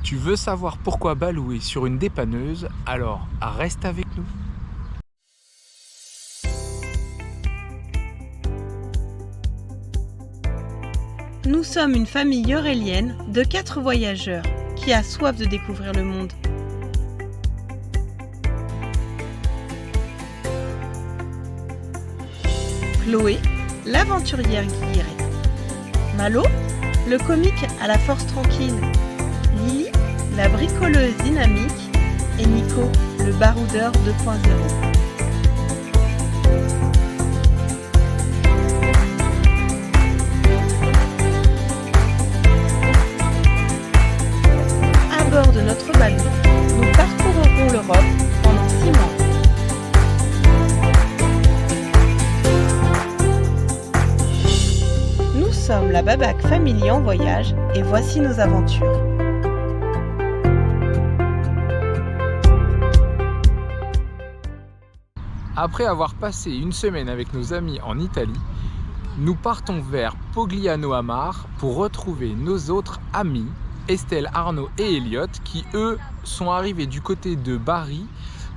Tu veux savoir pourquoi Balou est sur une dépanneuse? Alors reste avec nous. Nous sommes une famille eurélienne de 4 voyageurs qui a soif de découvrir le monde. Chloé, l'aventurière guillerette. Malo, le comique à la force tranquille. Lily, la bricoleuse dynamique. Et Nico, le baroudeur 2.0. À bord de notre ballon, nous parcourrons l'Europe pendant 6 mois. Nous sommes la Babac Family en voyage et voici nos aventures. Après avoir passé une semaine avec nos amis en Italie, nous partons vers Pogliano à Mar pour retrouver nos autres amis, Estelle, Arnaud et Elliot, qui eux sont arrivés du côté de Bari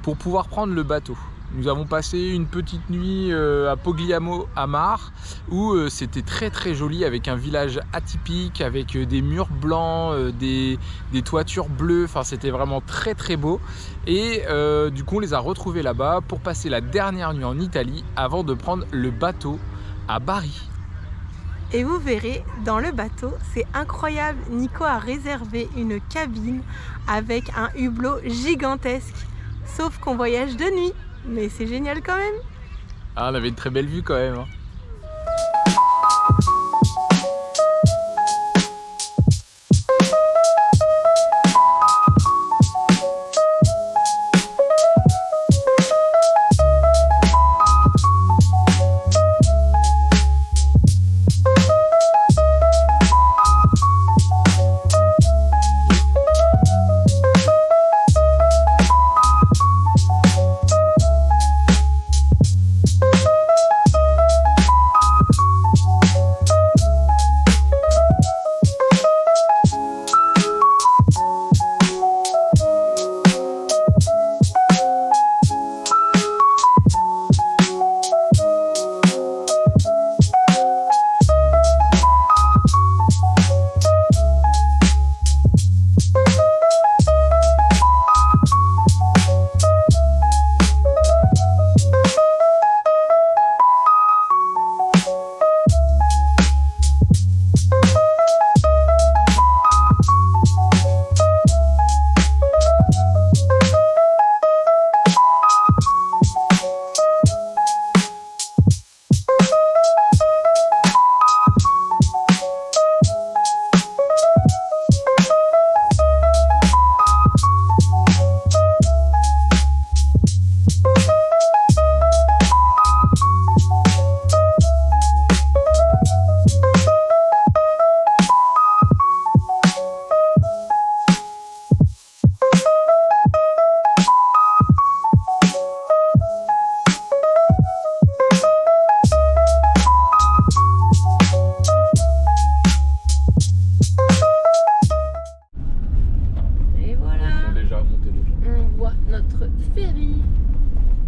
pour pouvoir prendre le bateau. Nous avons passé une petite nuit à Pogliano à Mar où c'était très joli avec un village atypique, avec des murs blancs, des toitures bleues, enfin c'était vraiment très beau. Et du coup on les a retrouvés là-bas pour passer la dernière nuit en Italie avant de prendre le bateau à Bari. Et vous verrez, dans le bateau, c'est incroyable, Nico a réservé une cabine avec un hublot gigantesque. Sauf qu'on voyage de nuit, mais c'est génial quand même. Ah, on avait une très belle vue quand même, hein.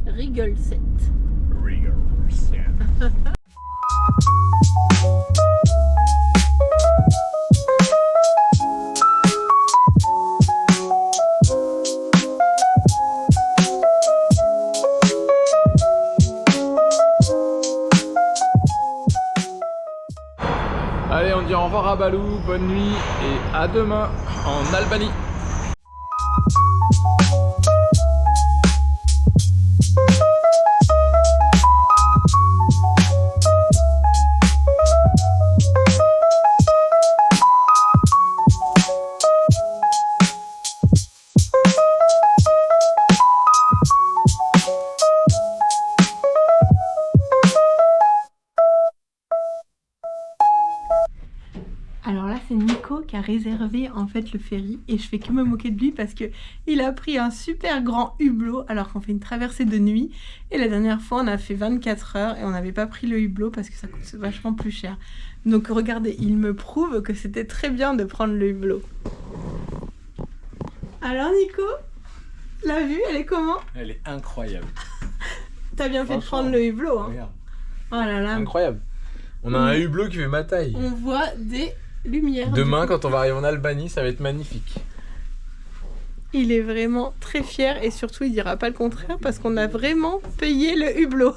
Rigole 7. Allez, on dit au revoir à Balou, bonne nuit et à demain en Albanie. Alors là c'est Nico qui a réservé en fait le ferry et je fais que me moquer de lui parce que il a pris un super grand hublot alors qu'on fait une traversée de nuit et la dernière fois on a fait 24 heures et on n'avait pas pris le hublot parce que ça coûte vachement plus cher. Donc regardez, il me prouve que c'était très bien de prendre le hublot. Alors Nico, la vue, elle est comment? Elle est incroyable. T'as bien fait de prendre le hublot, hein. Regarde. Oh là là. Incroyable. On a un hublot qui fait ma taille. On voit des lumières. Demain, quand on va arriver en Albanie, ça va être magnifique. Il est vraiment très fier et surtout il dira pas le contraire parce qu'on a vraiment payé le hublot.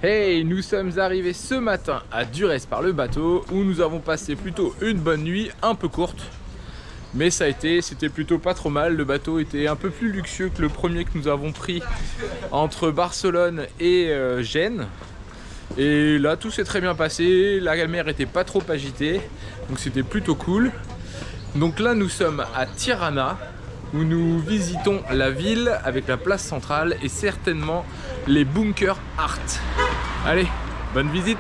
Hey, nous sommes arrivés ce matin à Durrës par le bateau où nous avons passé plutôt une bonne nuit, un peu courte. Mais c'était plutôt pas trop mal. Le bateau était un peu plus luxueux que le premier que nous avons pris entre Barcelone et Gênes. Et là tout s'est très bien passé, la mer était pas trop agitée, donc c'était plutôt cool. Donc là nous sommes à Tirana, où nous visitons la ville avec la place centrale et certainement les bunkers art. Allez, bonne visite!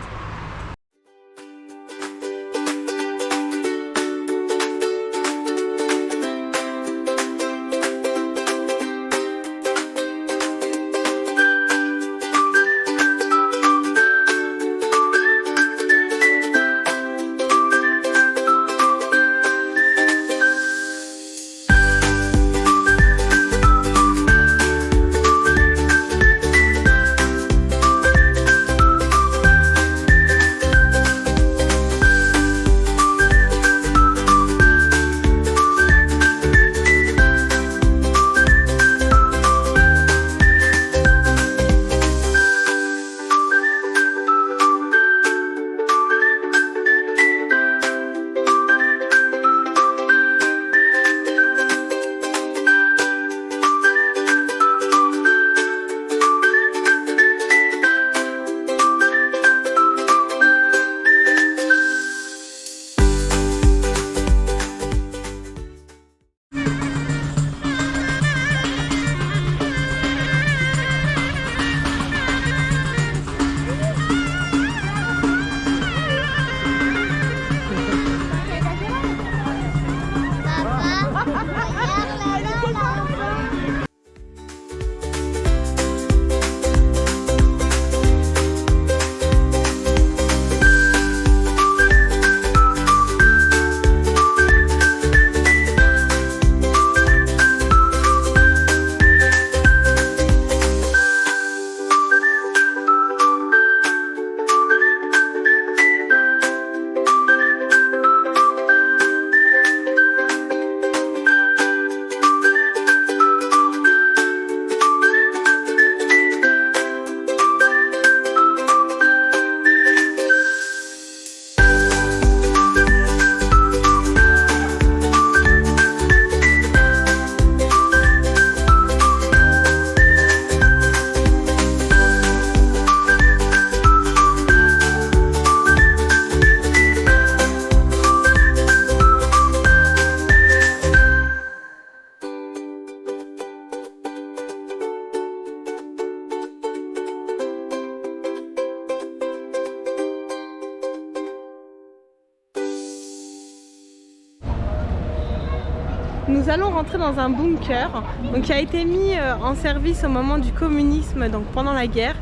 Nous allons rentrer dans un bunker donc, qui a été mis en service au moment du communisme, donc pendant la guerre.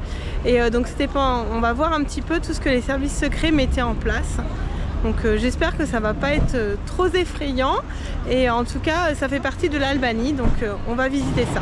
Et donc on va voir un petit peu tout ce que les services secrets mettaient en place. Donc j'espère que ça va pas être trop effrayant. Et en tout cas, ça fait partie de l'Albanie, donc on va visiter ça.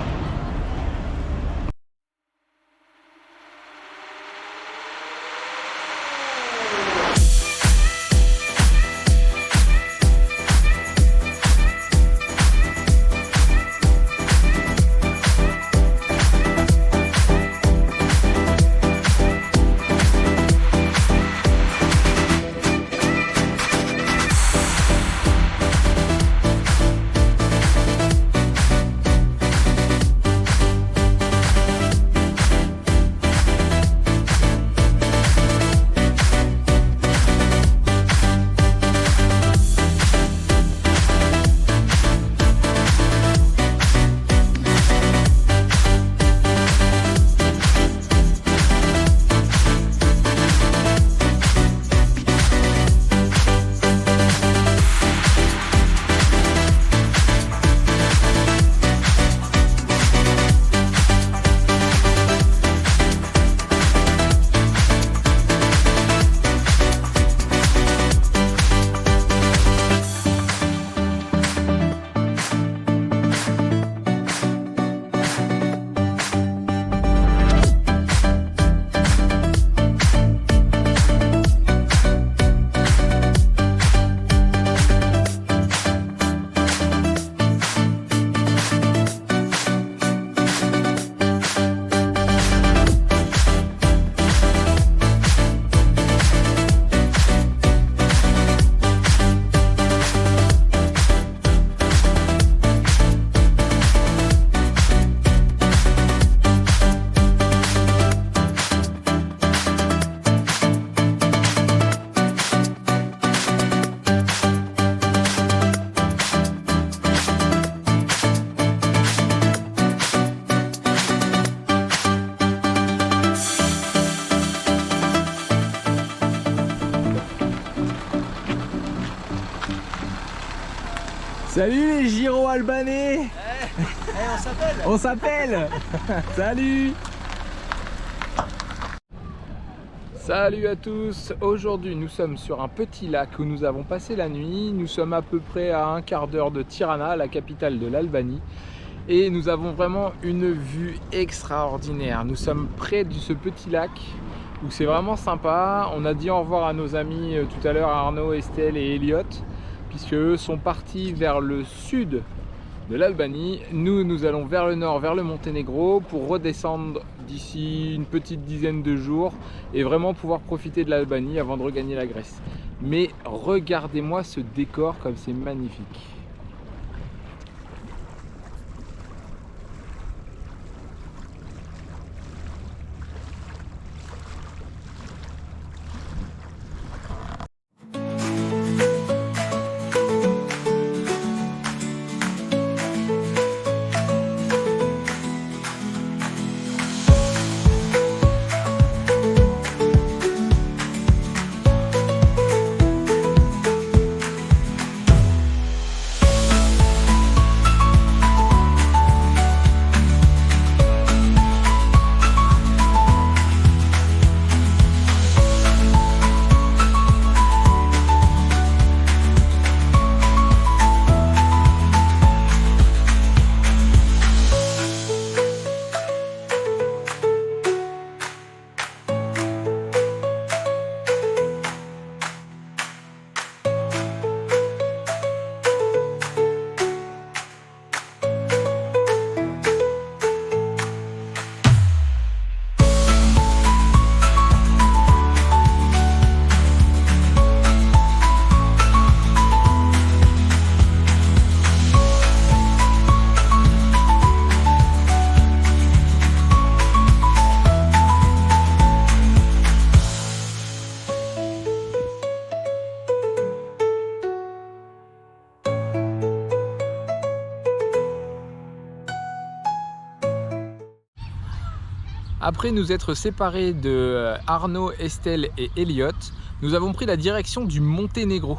Salut les Giro-Albanais. On s'appelle. On s'appelle. Salut. Salut à tous. Aujourd'hui nous sommes sur un petit lac où nous avons passé la nuit. Nous sommes à peu près à un quart d'heure de Tirana, la capitale de l'Albanie. Et nous avons vraiment une vue extraordinaire. Nous sommes près de ce petit lac où c'est vraiment sympa. On a dit au revoir à nos amis tout à l'heure, Arnaud, Estelle et Elliot, puisque eux sont partis vers le sud de l'Albanie. Nous allons vers le nord, vers le Monténégro, pour redescendre d'ici une petite dizaine de jours et vraiment pouvoir profiter de l'Albanie avant de regagner la Grèce. Mais regardez-moi ce décor comme c'est magnifique. Après nous être séparés de Arnaud, Estelle et Elliot, nous avons pris la direction du Monténégro.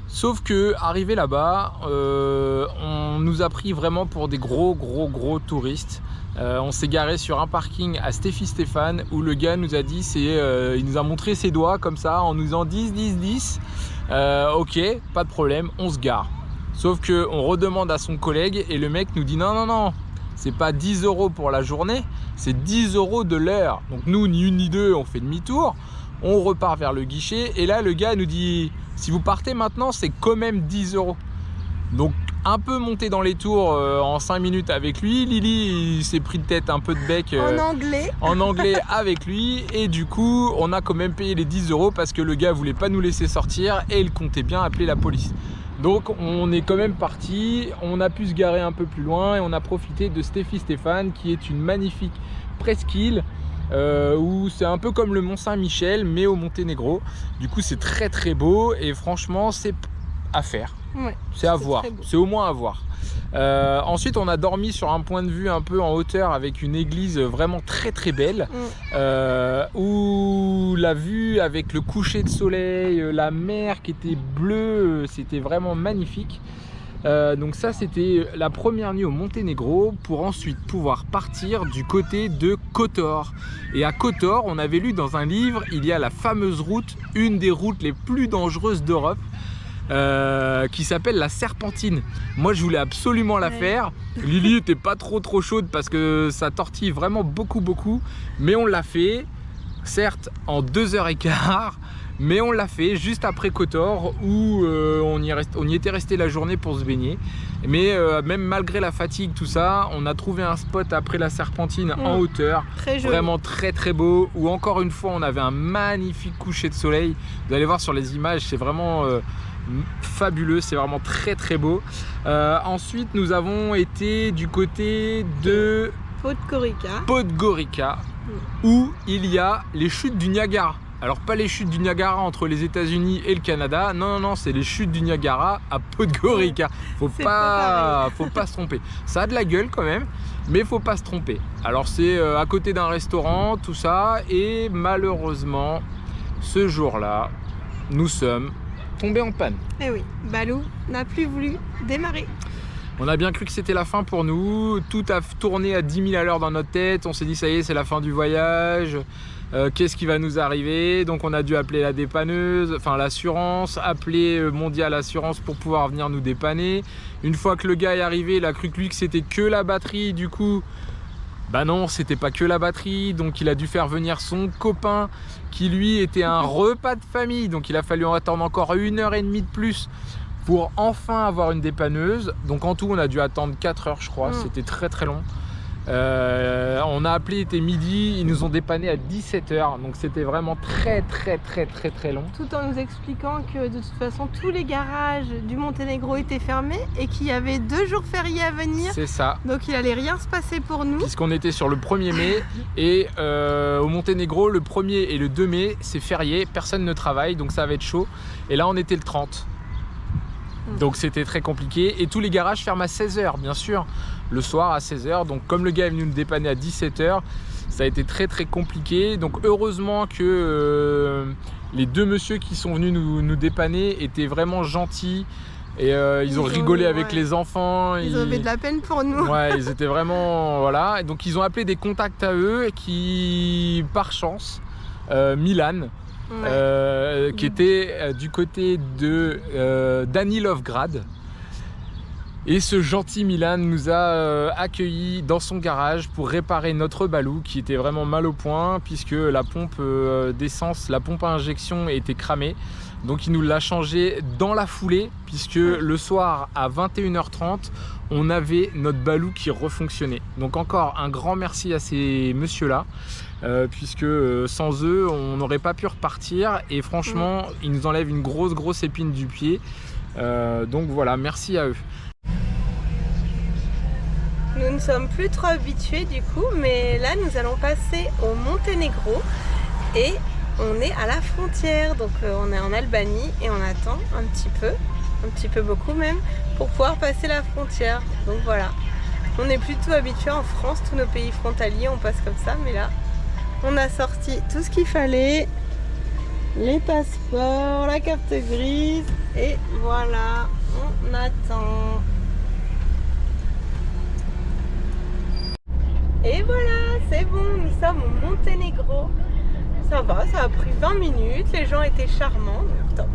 Sauf que arrivé là-bas, on nous a pris vraiment pour des gros touristes. On s'est garé sur un parking à Stéphane où le gars nous a dit, il nous a montré ses doigts comme ça en nous disant 10. Ok, pas de problème, on se gare. Sauf que on redemande à son collègue et le mec nous dit non, c'est pas 10 € pour la journée, c'est 10 € de l'heure. Donc nous, ni une ni deux, on fait demi-tour, on repart vers le guichet et là le gars nous dit si vous partez maintenant, c'est quand même 10 €. Donc un peu monté dans les tours en 5 minutes avec lui. Lily, il s'est pris de tête un peu de bec en anglais avec lui et du coup on a quand même payé les 10 € parce que le gars voulait pas nous laisser sortir et il comptait bien appeler la police. Donc on est quand même parti, on a pu se garer un peu plus loin et on a profité de Stéphane qui est une magnifique presqu'île où c'est un peu comme le Mont Saint-Michel mais au Monténégro. Du coup c'est très beau et franchement c'est à faire. Ouais, c'est à voir, c'est au moins à voir. Ensuite on a dormi sur un point de vue un peu en hauteur avec une église vraiment très belle où la vue avec le coucher de soleil, la mer qui était bleue, c'était vraiment magnifique. Donc ça c'était la première nuit au Monténégro pour ensuite pouvoir partir du côté de Kotor. Et à Kotor on avait lu dans un livre, il y a la fameuse route, une des routes les plus dangereuses d'Europe, qui s'appelle la Serpentine. Moi je voulais absolument la faire. Lily était pas trop chaude parce que ça tortille vraiment beaucoup, mais on l'a fait, certes en 2h15, mais on l'a fait juste après Kotor où on y était resté la journée pour se baigner. Mais même malgré la fatigue, tout ça, on a trouvé un spot après la Serpentine en hauteur, vraiment très beau, où encore une fois on avait un magnifique coucher de soleil. Vous allez voir sur les images, c'est vraiment fabuleux, c'est vraiment très beau. Ensuite nous avons été du côté de Podgorica où il y a les chutes du Niagara. Alors pas les chutes du Niagara entre les États-Unis et le Canada, non, c'est les chutes du Niagara à Podgorica. Faut pas se tromper. Ça a de la gueule quand même, mais faut pas se tromper. Alors c'est à côté d'un restaurant, tout ça, et malheureusement, ce jour-là, nous sommes tombé en panne. Et oui, Balou n'a plus voulu démarrer. On a bien cru que c'était la fin pour nous, tout a tourné à 10 000 à l'heure dans notre tête, on s'est dit ça y est, c'est la fin du voyage, qu'est-ce qui va nous arriver? Donc on a dû appeler la dépanneuse, enfin l'assurance, appeler Mondial Assurance pour pouvoir venir nous dépanner. Une fois que le gars est arrivé, il a cru que c'était que la batterie, du coup, bah non, c'était pas que la batterie, donc il a dû faire venir son copain qui lui était un repas de famille, donc il a fallu attendre encore 1h30 de plus pour enfin avoir une dépanneuse. Donc en tout on a dû attendre 4 heures je crois, c'était très très long. On a appelé, il était midi, ils nous ont dépanné à 17 h, donc c'était vraiment très long. Tout en nous expliquant que de toute façon tous les garages du Monténégro étaient fermés et qu'il y avait 2 jours fériés à venir. C'est ça. Donc il allait rien se passer pour nous. Puisqu'on était sur le 1er mai et au Monténégro le 1er et le 2 mai c'est férié, personne ne travaille, donc ça va être chaud. Et là on était le 30. Donc c'était très compliqué et tous les garages ferment à 16 h bien sûr, le soir à 16 h. Donc comme le gars est venu nous dépanner à 17 h, ça a été très compliqué. Donc heureusement que les 2 messieurs qui sont venus nous dépanner étaient vraiment gentils et ils ont rigolé avec les enfants. Ils avaient de la peine pour nous. Ouais, ils étaient vraiment... Voilà. Et donc ils ont appelé des contacts à eux qui, par chance, Milan, qui était du côté de Danilovgrad. Et ce gentil Milan nous a accueillis dans son garage pour réparer notre Balou qui était vraiment mal au point puisque la pompe d'essence, la pompe à injection était cramée. Donc il nous l'a changé dans la foulée puisque le soir à 21h30 on avait notre Balou qui refonctionnait. Donc encore un grand merci à ces messieurs-là. Puisque sans eux on n'aurait pas pu repartir et franchement ils nous enlèvent une grosse épine du pied, donc voilà, merci à eux. Nous ne sommes plus trop habitués du coup, mais là nous allons passer au Monténégro et on est à la frontière, donc on est en Albanie et on attend un petit peu beaucoup même, pour pouvoir passer la frontière. Donc voilà, on est plutôt habitué en France, tous nos pays frontaliers on passe comme ça, mais là on a sorti tout ce qu'il fallait, les passeports, la carte grise et voilà, on attend. Et voilà, c'est bon, nous sommes au Monténégro. Ça va, ça a pris 20 minutes, les gens étaient charmants, donc top.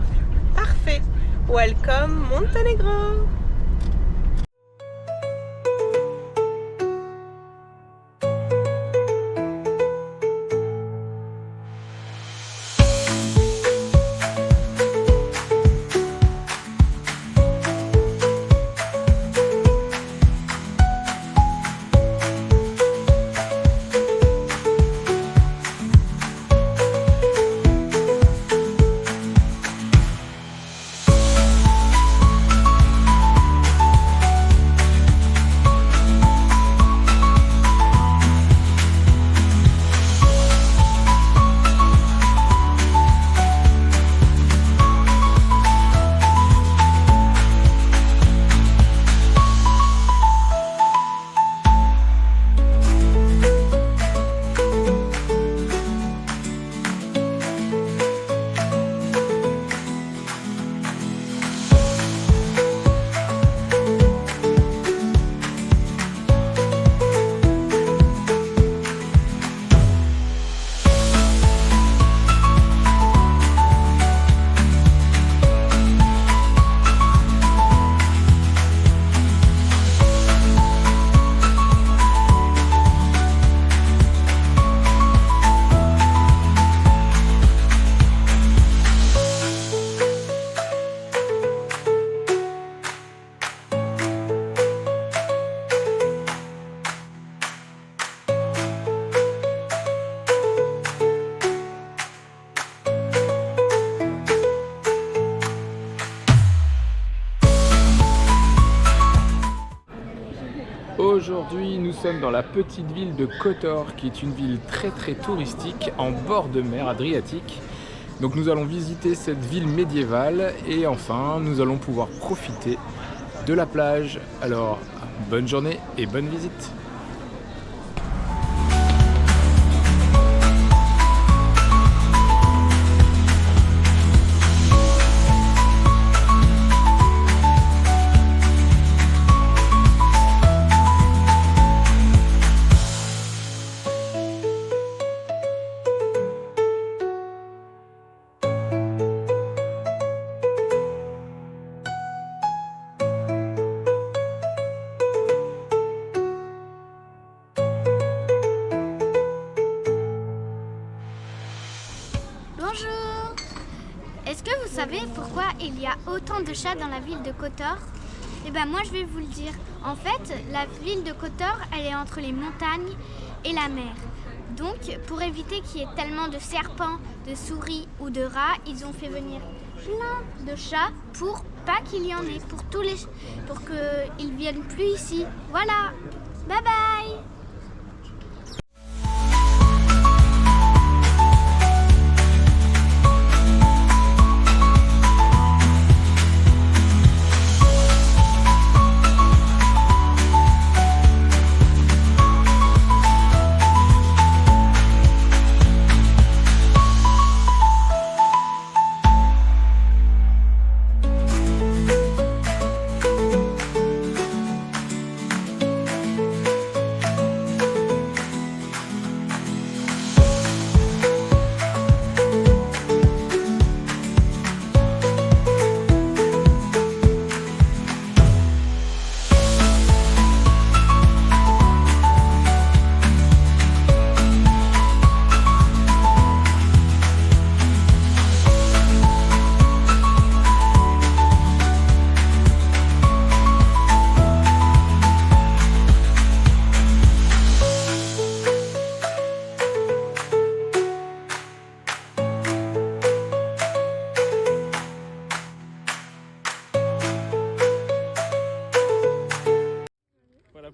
Parfait, welcome Monténégro. Aujourd'hui, nous sommes dans la petite ville de Kotor, qui est une ville très touristique en bord de mer Adriatique. Donc nous allons visiter cette ville médiévale et enfin nous allons pouvoir profiter de la plage. Alors bonne journée et bonne visite. savez pourquoi il y a autant de chats dans la ville de Kotor? Eh ben moi je vais vous le dire. En fait, la ville de Kotor, elle est entre les montagnes et la mer. Donc, pour éviter qu'il y ait tellement de serpents, de souris ou de rats, ils ont fait venir plein de chats pour pas qu'il y en ait, pour qu'ils viennent plus ici. Voilà. Bye bye.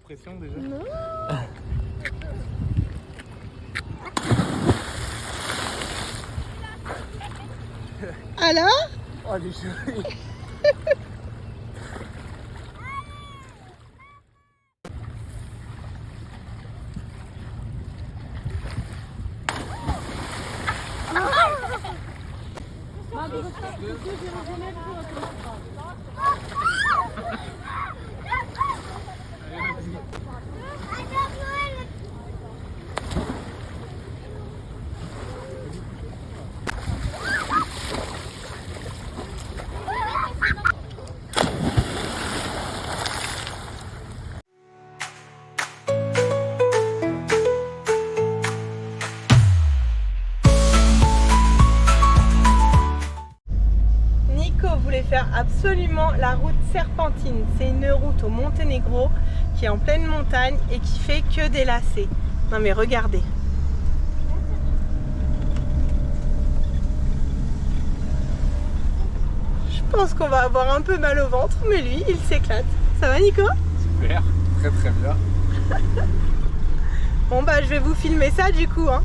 Pression déjà. Non. Alors? Oh, elle est jolie. Faire absolument la route serpentine. C'est une route au Monténégro qui est en pleine montagne et qui fait que des lacets. Non mais regardez. Je pense qu'on va avoir un peu mal au ventre, mais lui, il s'éclate. Ça va Nico? Super, très très bien. Bon bah je vais vous filmer ça du coup hein.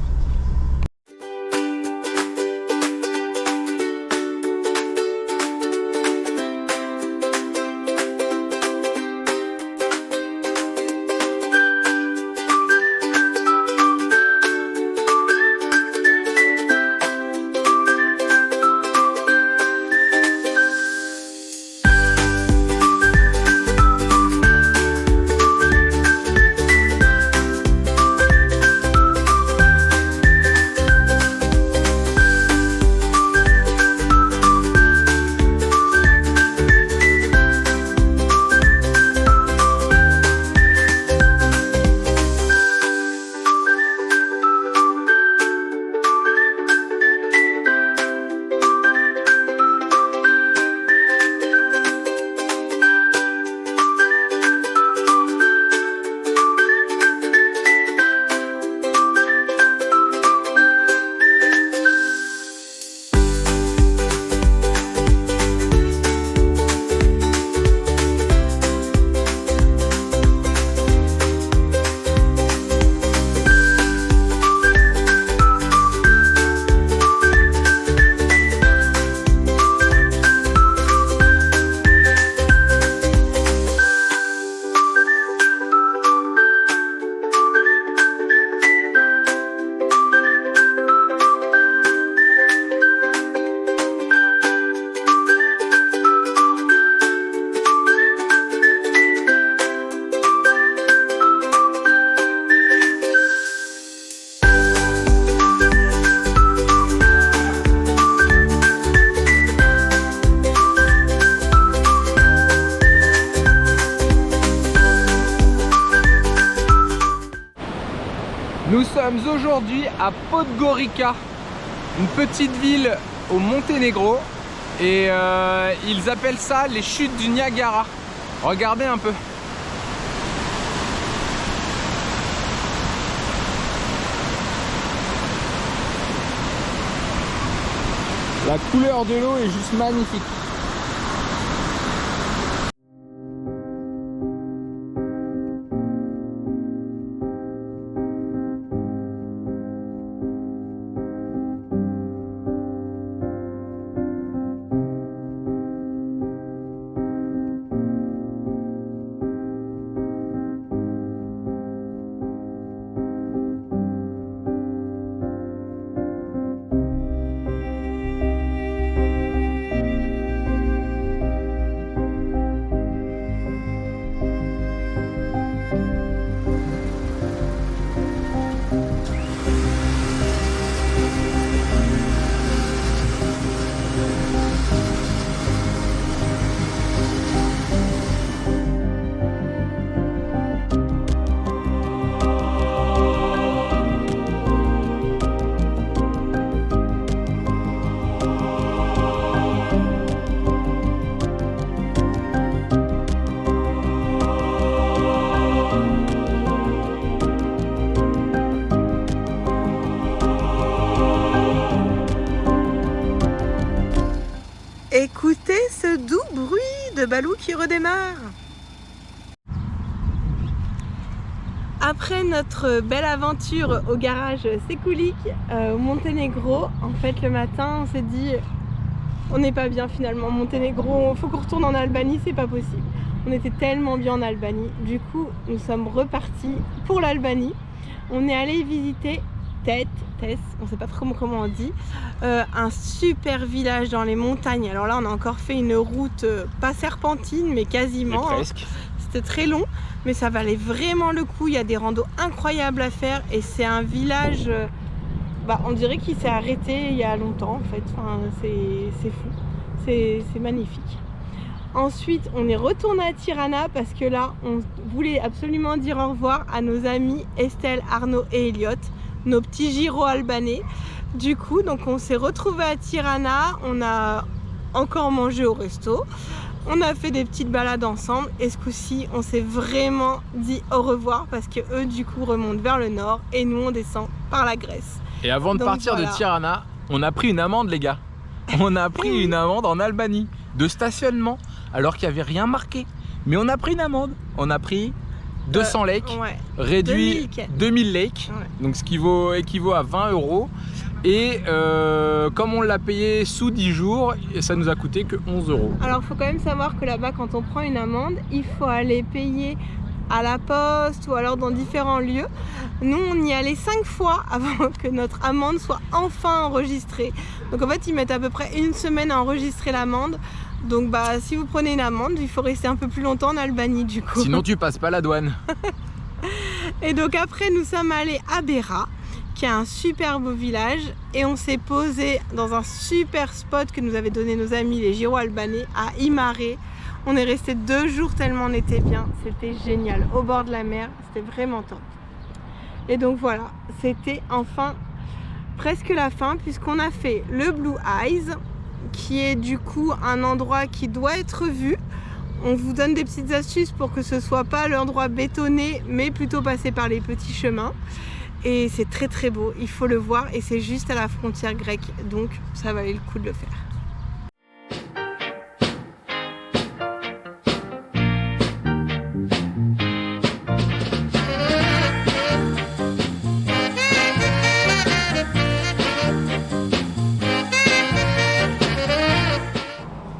Nous sommes aujourd'hui à Podgorica, une petite ville au Monténégro. Et ils appellent ça les chutes du Niagara. Regardez un peu. La couleur de l'eau est juste magnifique. Écoutez ce doux bruit de Balou qui redémarre. Après notre belle aventure au garage Sekulik au Monténégro, en fait le matin on s'est dit on n'est pas bien finalement, Monténégro, faut qu'on retourne en Albanie, c'est pas possible. On était tellement bien en Albanie, du coup nous sommes repartis pour l'Albanie. On est allé visiter Tess, on sait pas trop comment on dit, un super village dans les montagnes. Alors là on a encore fait une route pas serpentine mais quasiment, mais presque. C'était très long mais ça valait vraiment le coup, il y a des randos incroyables à faire et c'est un village, on dirait qu'il s'est arrêté il y a longtemps en fait, enfin, c'est fou, c'est magnifique. Ensuite on est retourné à Tirana parce que là on voulait absolument dire au revoir à nos amis Estelle, Arnaud et Elliot, nos petits gyro-albanais. Du coup, donc on s'est retrouvés à Tirana, on a encore mangé au resto, on a fait des petites balades ensemble et ce coup-ci, on s'est vraiment dit au revoir parce que eux, du coup, remontent vers le nord et nous, on descend par la Grèce. Et avant de partir de Tirana, on a pris une amende, les gars. On a pris une amende en Albanie de stationnement alors qu'il n'y avait rien marqué. Mais on a pris une amende. On a pris 200 lek, ouais. réduit 2000 lek, ouais. Donc ce qui équivaut à 20 €. Et comme on l'a payé sous 10 jours, ça nous a coûté que 11 €. Alors il faut quand même savoir que là-bas, quand on prend une amende, il faut aller payer à la poste ou alors dans différents lieux. Nous, on y allait 5 fois avant que notre amende soit enfin enregistrée. Donc en fait, ils mettent à peu près une semaine à enregistrer l'amende. Donc si vous prenez une amende, il faut rester un peu plus longtemps en Albanie du coup. Sinon tu passes pas la douane. Et donc après nous sommes allés à Beira, qui est un super beau village, et on s'est posé dans un super spot que nous avaient donné nos amis les gyro-albanais à Imare. On est resté 2 jours tellement on était bien, c'était génial, au bord de la mer, c'était vraiment top. Et donc voilà, c'était enfin presque la fin puisqu'on a fait le Blue Eyes, qui est du coup un endroit qui doit être vu. On vous donne des petites astuces pour que ce soit pas l'endroit bétonné mais plutôt passer par les petits chemins, et c'est très très beau, il faut le voir, et c'est juste à la frontière grecque, donc ça valait le coup de le faire.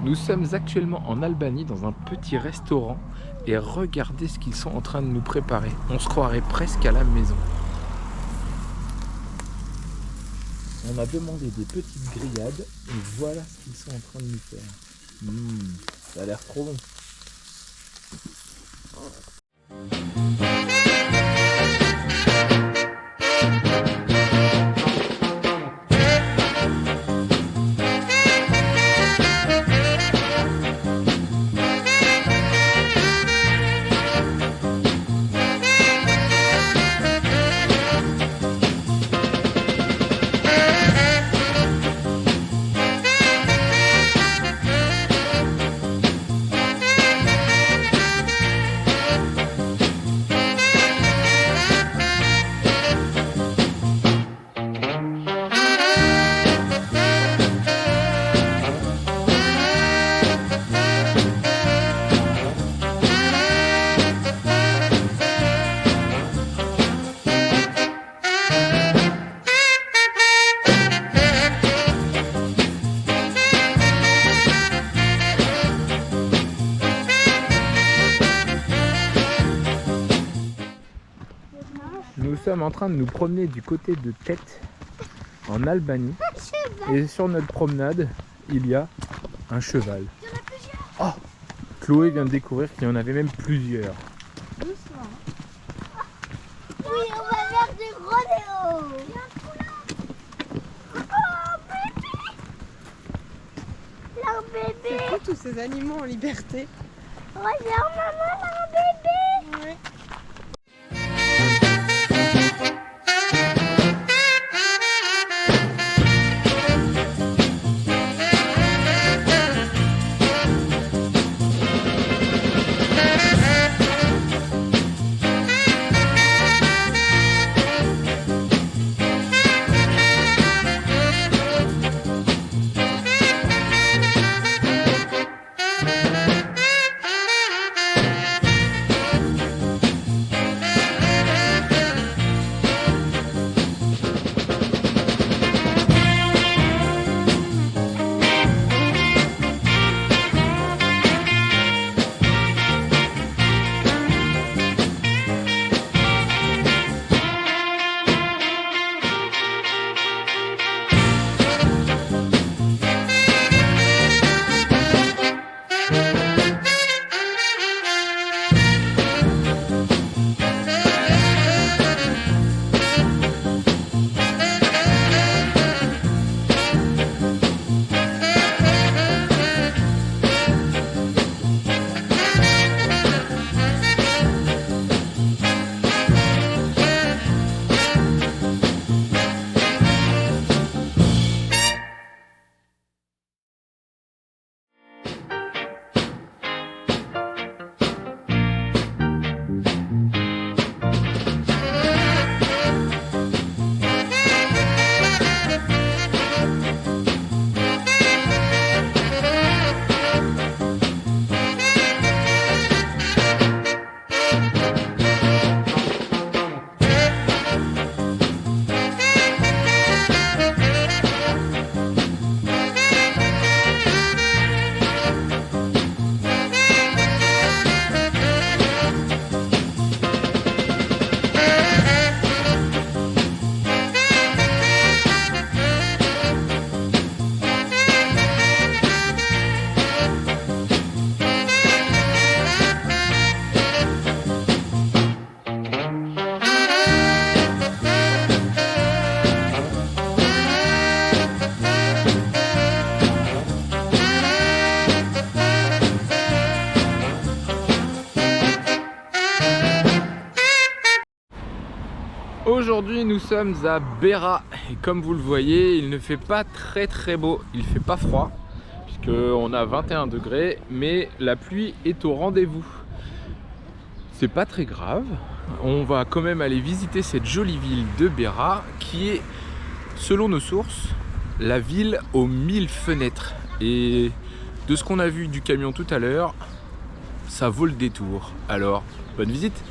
Nous sommes actuellement en Albanie dans un petit restaurant et regardez ce qu'ils sont en train de nous préparer. On se croirait presque à la maison. On a demandé des petites grillades et voilà ce qu'ils sont en train de nous faire. Ça a l'air trop bon. sommes en train de nous promener du côté de Tête, en Albanie. Et sur notre promenade, il y a un cheval. Il y en a plusieurs. Oh, Chloé vient de découvrir qu'il y en avait même plusieurs. Doucement. Oui, on va faire du rodéo. Il y a un poulain. Oh, bébé. Leur bébé. C'est fou tous ces animaux en liberté. Regarde, maman, leur bébé. Ouais. Aujourd'hui nous sommes à Berat et comme vous le voyez il ne fait pas très beau, il fait pas froid puisqu'on a 21 degrés mais la pluie est au rendez-vous. C'est pas très grave, on va quand même aller visiter cette jolie ville de Berat qui est selon nos sources la ville aux 1000 fenêtres et de ce qu'on a vu du camion tout à l'heure ça vaut le détour. Alors bonne visite.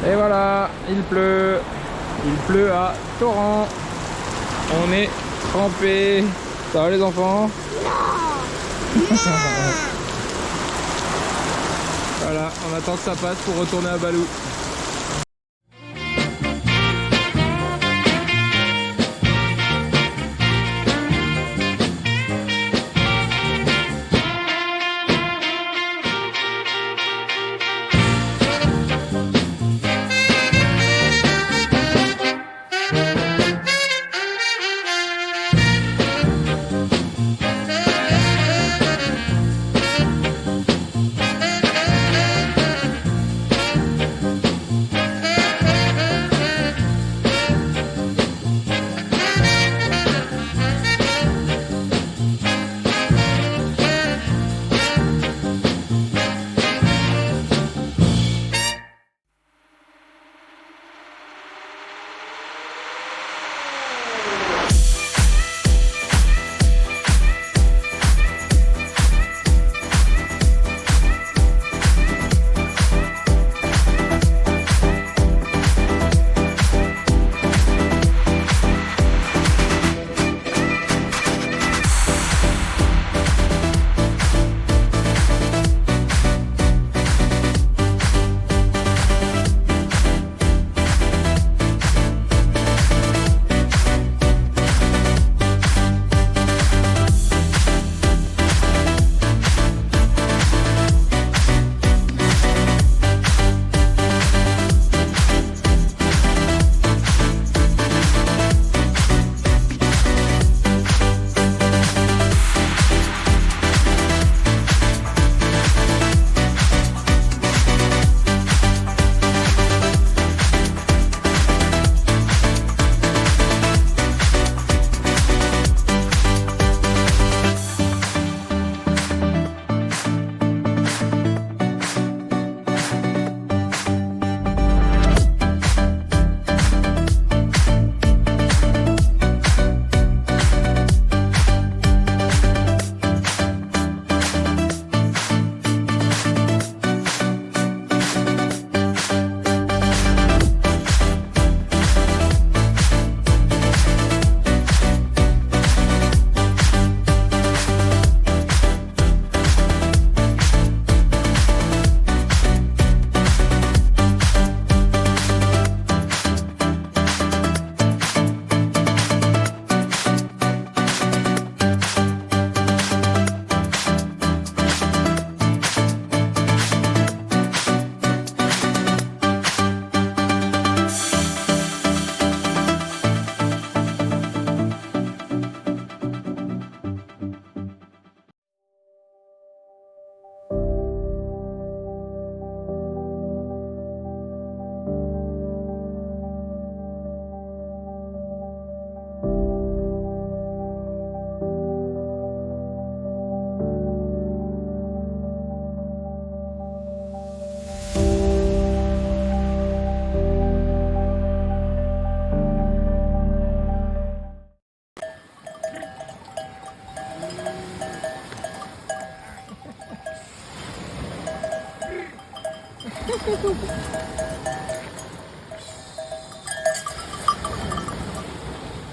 Et voilà, il pleut à torrent. On est trempés. Ça va les enfants? Voilà, on attend que ça passe pour retourner à Balou.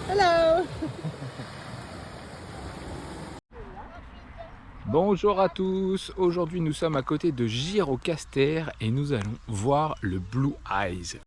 Hello. Bonjour à tous, aujourd'hui nous sommes à côté de Gjirokastër et nous allons voir le Blue Eyes.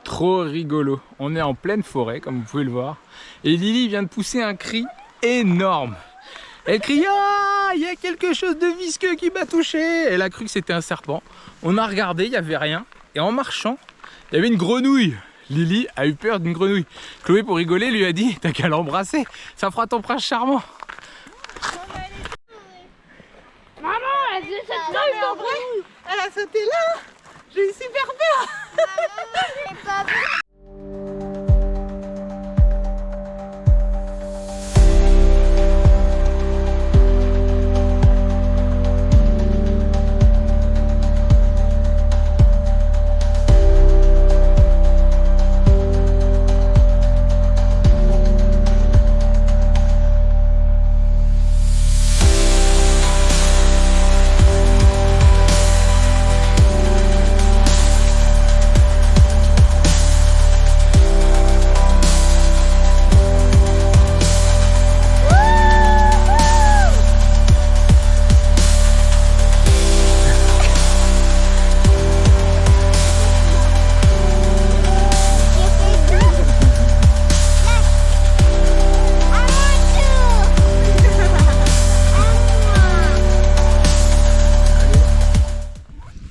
Trop rigolo, on est en pleine forêt comme vous pouvez le voir et Lily vient de pousser un cri énorme. Elle crie « Ah, il y a quelque chose de visqueux qui m'a touché !» Elle a cru que c'était un serpent. On a regardé, il n'y avait rien et en marchant, il y avait une grenouille. Lily a eu peur d'une grenouille. Chloé pour rigoler lui a dit « T'as qu'à l'embrasser, ça fera ton prince charmant !» Maman, elle a dit cette grenouille en vrai. Elle a sauté là. J'ai eu super peur.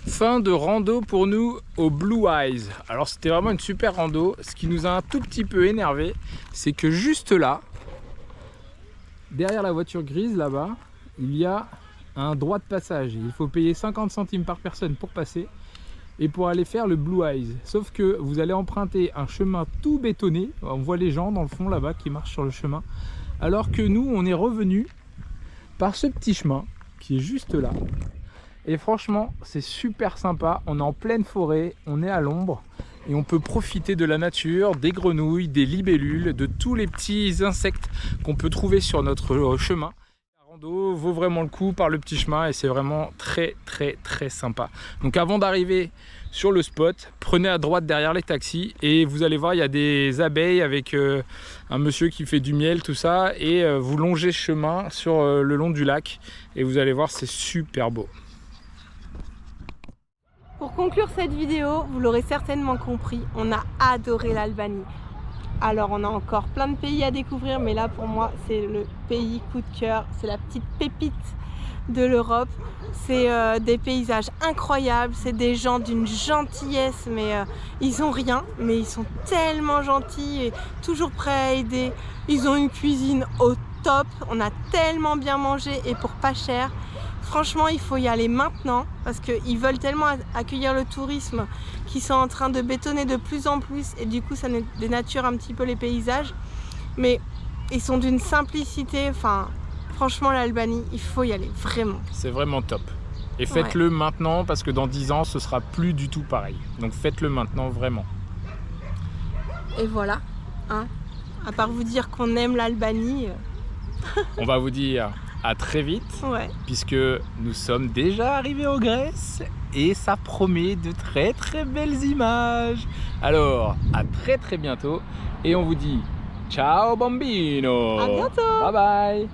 Fin de rando pour nous au Blue Eyes. Alors c'était vraiment une super rando. Ce qui nous a un tout petit peu énervé, c'est que juste là, derrière la voiture grise là-bas, il y a un droit de passage. Il faut payer 50 centimes par personne pour passer et pour aller faire le Blue Eyes. Sauf que vous allez emprunter un chemin tout bétonné. On voit les gens dans le fond là-bas qui marchent sur le chemin. Alors que nous, on est revenu par ce petit chemin qui est juste là. Et franchement, c'est super sympa. On est en pleine forêt, on est à l'ombre et on peut profiter de la nature, des grenouilles, des libellules, de tous les petits insectes qu'on peut trouver sur notre chemin. La rando vaut vraiment le coup par le petit chemin et c'est vraiment très sympa. Donc avant d'arriver sur le spot, prenez à droite derrière les taxis et vous allez voir, il y a des abeilles avec un monsieur qui fait du miel, tout ça, et vous longez ce chemin sur le long du lac et vous allez voir, c'est super beau. Pour conclure cette vidéo, vous l'aurez certainement compris, on a adoré l'Albanie. Alors on a encore plein de pays à découvrir, mais là pour moi c'est le pays coup de cœur, c'est la petite pépite de l'Europe. C'est des paysages incroyables, c'est des gens d'une gentillesse, mais ils ont rien, mais ils sont tellement gentils et toujours prêts à aider. Ils ont une cuisine au top, on a tellement bien mangé et pour pas cher. Franchement, il faut y aller maintenant parce qu'ils veulent tellement accueillir le tourisme qu'ils sont en train de bétonner de plus en plus et du coup ça dénature un petit peu les paysages. Mais ils sont d'une simplicité, enfin franchement l'Albanie, il faut y aller, vraiment. C'est vraiment top. Et faites-le maintenant parce que dans 10 ans ce sera plus du tout pareil. Donc faites-le maintenant vraiment. Et voilà, hein. À part vous dire qu'on aime l'Albanie. On va vous dire à très vite, puisque nous sommes déjà arrivés en Grèce et ça promet de très belles images. Alors, à très bientôt et on vous dit ciao bambino. À bientôt. Bye bye.